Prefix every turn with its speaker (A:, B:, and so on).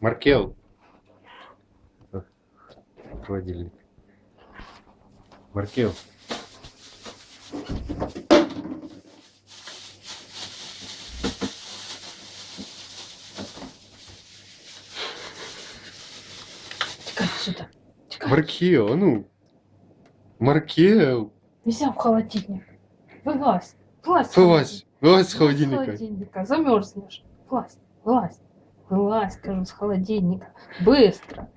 A: Маркел. Холодильник. Маркел.
B: Тікай сюди. Тікай.
A: Маркел, ну. Маркел.
B: Нельзя в холодильник. Вылазь.
A: Вылазь. Вылазь с холодильника.
B: холодильника. Замерзнешь. Вылазь. Вылазь. Вылазь, скажу, с холодильника. Быстро.